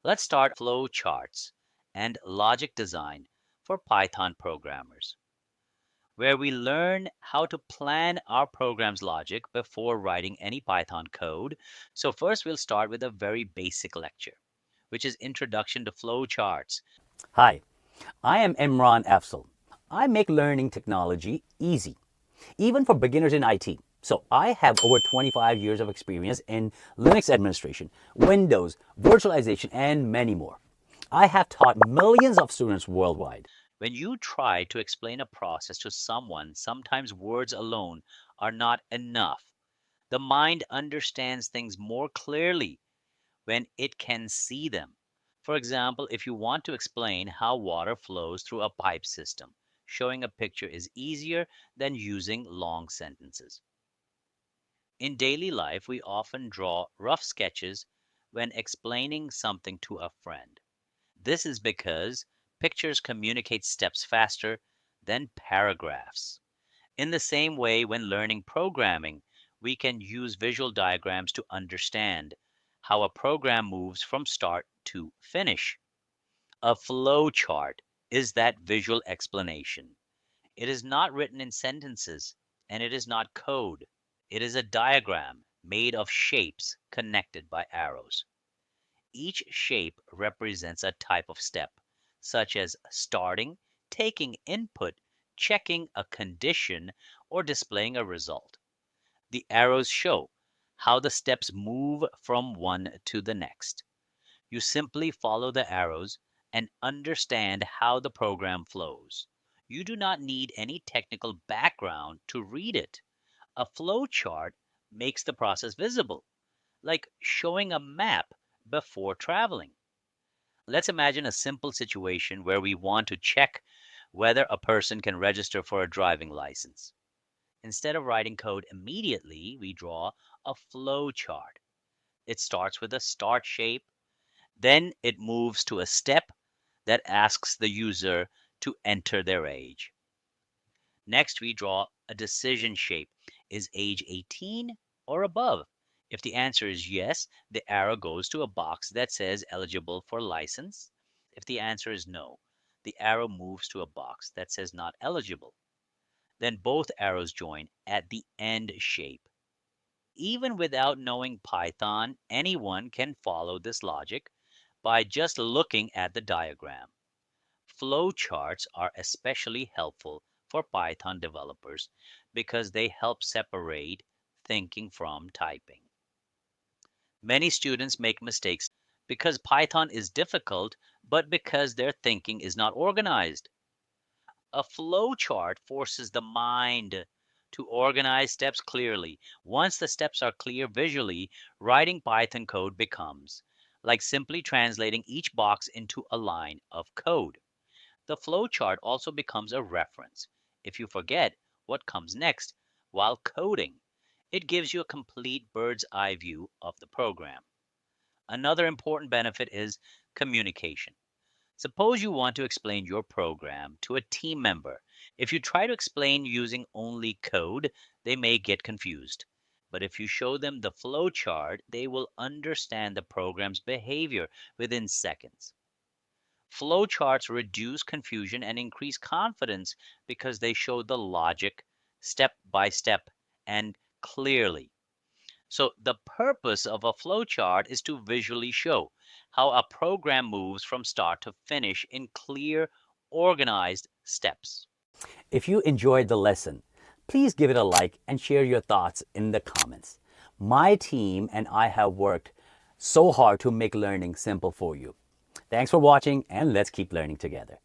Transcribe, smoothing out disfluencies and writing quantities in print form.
Let's start flowcharts and logic design for Python programmers, where we learn how to plan our program's logic before writing any Python code. So first we'll start with a very basic lecture, which is Introduction to Flowcharts. Hi, I am Imran Afzal. I make learning technology easy, even for beginners in IT. So I have over 25 years of experience in Linux administration, Windows, virtualization, and many more. I have taught millions of students worldwide. When you try to explain a process to someone, sometimes words alone are not enough. The mind understands things more clearly when it can see them. For example, if you want to explain how water flows through a pipe system, showing a picture is easier than using long sentences. In daily life, we often draw rough sketches when explaining something to a friend. This is because pictures communicate steps faster than paragraphs. In the same way, when learning programming, we can use visual diagrams to understand how a program moves from start to finish. A flow chart is that visual explanation. It is not written in sentences and it is not code. It is a diagram made of shapes connected by arrows. Each shape represents a type of step, such as starting, taking input, checking a condition, or displaying a result. The arrows show how the steps move from one to the next. You simply follow the arrows and understand how the program flows. You do not need any technical background to read it. A flow chart makes the process visible, like showing a map before traveling. Let's imagine a simple situation where we want to check whether a person can register for a driving license. Instead of writing code immediately, we draw a flow chart. It starts with a start shape, then it moves to a step that asks the user to enter their age. Next, we draw a decision shape. Is age 18 or above? If the answer is yes, the arrow goes to a box that says eligible for license. If the answer is no, the arrow moves to a box that says not eligible. Then both arrows join at the end shape. Even without knowing Python, anyone can follow this logic by just looking at the diagram. Flowcharts are especially helpful for Python developers because they help separate thinking from typing. Many students make mistakes because Python is difficult, but because their thinking is not organized. A flowchart forces the mind to organize steps clearly. Once the steps are clear visually, writing Python code becomes like simply translating each box into a line of code. The flowchart also becomes a reference. If you forget what comes next while coding, it gives you a complete bird's eye view of the program. Another important benefit is communication. Suppose you want to explain your program to a team member. If you try to explain using only code, they may get confused. But if you show them the flowchart, they will understand the program's behavior within seconds. Flowcharts reduce confusion and increase confidence because they show the logic step by step and clearly. So the purpose of a flowchart is to visually show how a program moves from start to finish in clear, organized steps. If you enjoyed the lesson, please give it a like and share your thoughts in the comments. My team and I have worked so hard to make learning simple for you. Thanks for watching, and let's keep learning together.